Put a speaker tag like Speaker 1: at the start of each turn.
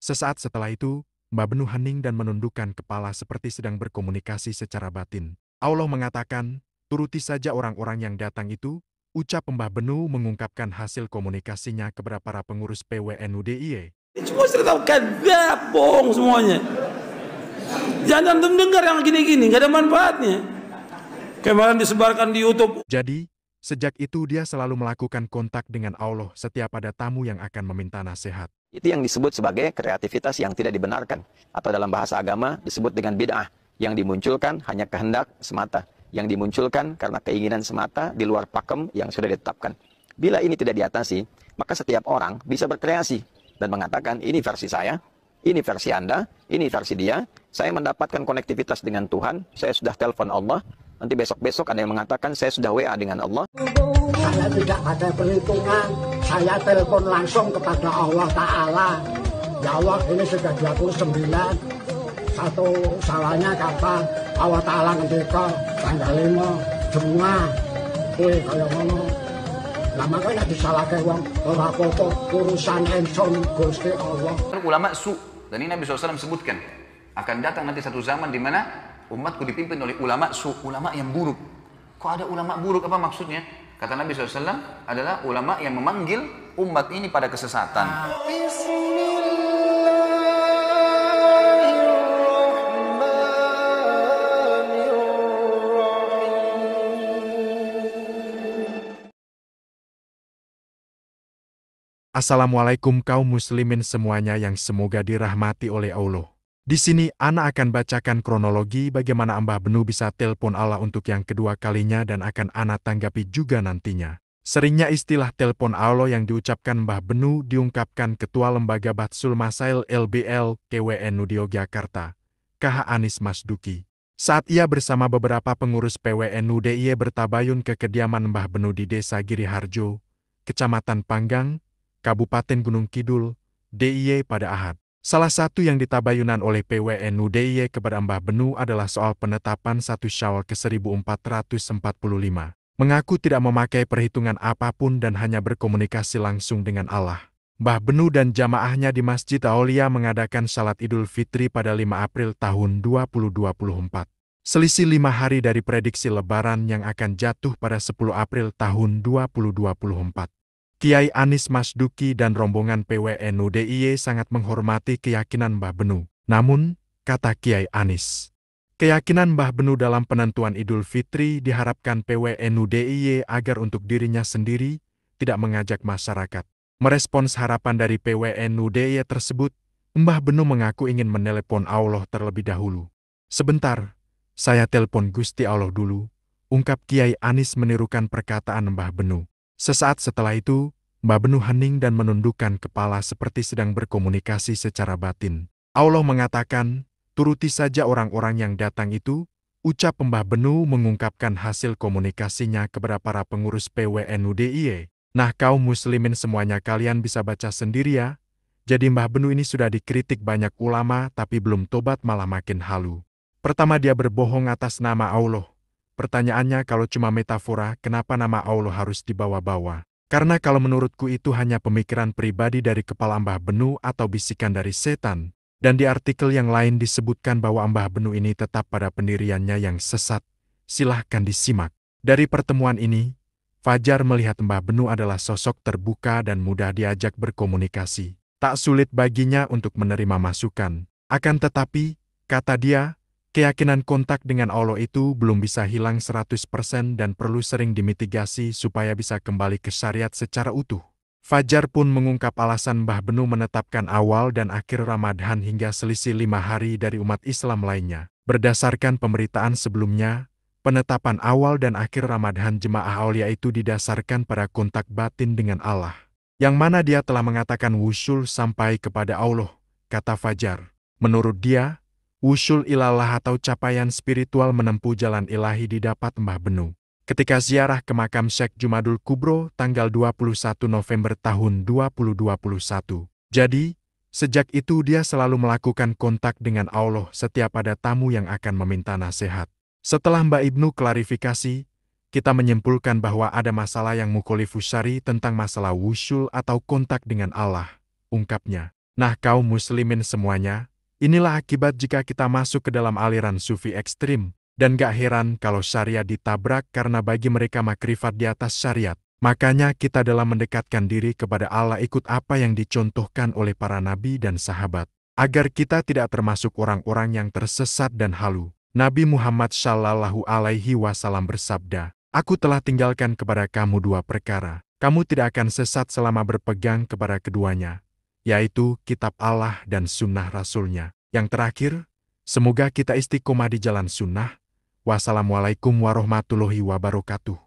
Speaker 1: Sesaat setelah itu, Mbah Benu hening dan menundukkan kepala seperti sedang berkomunikasi secara batin. Allah mengatakan, turuti saja orang-orang yang datang itu, ucap Mbah Benu mengungkapkan hasil komunikasinya kepada para pengurus PWNU DIY.
Speaker 2: Semua sudah tahu, kadzab, bohong semuanya. Jangan dengar yang gini-gini, nggak ada manfaatnya. Kemarin disebarkan di YouTube.
Speaker 1: Jadi, sejak itu dia selalu melakukan kontak dengan Allah setiap ada tamu yang akan meminta nasihat.
Speaker 3: Itu yang disebut sebagai kreativitas yang tidak dibenarkan. Atau dalam bahasa agama disebut dengan bid'ah. Yang dimunculkan hanya kehendak semata. Yang dimunculkan karena keinginan semata di luar pakem yang sudah ditetapkan. Bila ini tidak diatasi, maka setiap orang bisa berkreasi. Dan mengatakan, ini versi saya, ini versi Anda, ini versi dia. Saya mendapatkan konektivitas dengan Tuhan, saya sudah telepon Allah. Nanti besok-besok ada yang mengatakan, saya sudah WA dengan Allah.
Speaker 4: Saya tidak ada perhitungan, saya telepon langsung kepada Allah Ta'ala. Ya Allah, ini sudah 29. Satu salahnya kata Allah Ta'ala ngendika tanggal 5 semua. Kuwi kaya ngono. Lah makanya disalahke wong ora apa-apa urusan enson Gusti Allah.
Speaker 5: Ulama su, dan ini Nabi SAW sebutkan, akan datang nanti satu zaman di mana umatku dipimpin oleh ulama su, ulama yang buruk. Kok ada ulama buruk, apa maksudnya? Kata Nabi SAW adalah ulama yang memanggil umat ini pada kesesatan.
Speaker 1: Assalamualaikum kaum muslimin semuanya yang semoga dirahmati oleh Allah. Di sini Ana akan bacakan kronologi bagaimana Mbah Benu bisa telepon Allah untuk yang kedua kalinya dan akan Ana tanggapi juga nantinya. Seringnya istilah telepon Allah yang diucapkan Mbah Benu diungkapkan Ketua Lembaga Batsul Masail LBL KWNU di Yogyakarta, KH Anis Masduki. Saat ia bersama beberapa pengurus PWNU DIY bertabayun ke kediaman Mbah Benu di Desa Giriharjo, Kecamatan Panggang, Kabupaten Gunung Kidul, DIY pada Ahad. Salah satu yang ditabayunan oleh PWNU DIY kepada Mbah Benu adalah soal penetapan 1 Syawal ke 1445. Mengaku tidak memakai perhitungan apapun dan hanya berkomunikasi langsung dengan Allah. Mbah Benu dan jamaahnya di Masjid Aulia mengadakan Salat Idul Fitri pada 5 April tahun 2024. Selisih 5 hari dari prediksi Lebaran yang akan jatuh pada 10 April tahun 2024. Kiai Anis Masduki dan rombongan PWNU DIY sangat menghormati keyakinan Mbah Benu. Namun, kata Kiai Anis, keyakinan Mbah Benu dalam penentuan Idul Fitri diharapkan PWNU DIY agar untuk dirinya sendiri tidak mengajak masyarakat. Merespons harapan dari PWNU DIY tersebut, Mbah Benu mengaku ingin menelepon Allah terlebih dahulu. Sebentar, saya telepon Gusti Allah dulu, ungkap Kiai Anis menirukan perkataan Mbah Benu. Sesaat setelah itu, Mbah Benu hening dan menundukkan kepala seperti sedang berkomunikasi secara batin. Allah mengatakan, turuti saja orang-orang yang datang itu, ucap Mbah Benu mengungkapkan hasil komunikasinya kepada para pengurus PWNU DIY. Nah kaum muslimin semuanya kalian bisa baca sendiri ya. Jadi Mbah Benu ini sudah dikritik banyak ulama tapi belum tobat malah makin halu. Pertama dia berbohong atas nama Allah. Pertanyaannya kalau cuma metafora, kenapa nama Allah harus dibawa-bawa? Karena kalau menurutku itu hanya pemikiran pribadi dari kepala Mbah Benu atau bisikan dari setan. Dan di artikel yang lain disebutkan bahwa Mbah Benu ini tetap pada pendiriannya yang sesat. Silahkan disimak. Dari pertemuan ini, Fajar melihat Mbah Benu adalah sosok terbuka dan mudah diajak berkomunikasi. Tak sulit baginya untuk menerima masukan. Akan tetapi, kata dia, keyakinan kontak dengan Allah itu belum bisa hilang 100% dan perlu sering dimitigasi supaya bisa kembali ke syariat secara utuh. Fajar pun mengungkap alasan Mbah Benu menetapkan awal dan akhir Ramadan hingga selisih 5 hari dari umat Islam lainnya. Berdasarkan pemberitaan sebelumnya, penetapan awal dan akhir Ramadan jemaah aulia itu didasarkan pada kontak batin dengan Allah. Yang mana dia telah mengatakan wusul sampai kepada Allah, kata Fajar. Menurut dia, wusul ilallah atau capaian spiritual menempuh jalan ilahi didapat Mbah Benu ketika ziarah ke makam Syekh Jumadul Kubro tanggal 21 November tahun 2021. Jadi, sejak itu dia selalu melakukan kontak dengan Allah setiap ada tamu yang akan meminta nasihat. Setelah Mbak Ibnu klarifikasi, kita menyimpulkan bahwa ada masalah yang mukhalifus syari tentang masalah wusul atau kontak dengan Allah, ungkapnya. Nah kaum muslimin semuanya, inilah akibat jika kita masuk ke dalam aliran sufi ekstrim. Dan gak heran kalau syariat ditabrak karena bagi mereka makrifat di atas syariat. Makanya kita dalam mendekatkan diri kepada Allah ikut apa yang dicontohkan oleh para nabi dan sahabat. Agar kita tidak termasuk orang-orang yang tersesat dan halu. Nabi Muhammad Shallallahu Alaihi Wasallam bersabda, "Aku telah tinggalkan kepada kamu dua perkara. Kamu tidak akan sesat selama berpegang kepada keduanya, yaitu kitab Allah dan sunnah Rasul-Nya. Yang terakhir, semoga kita istiqomah di jalan sunnah. Wassalamualaikum warahmatullahi wabarakatuh."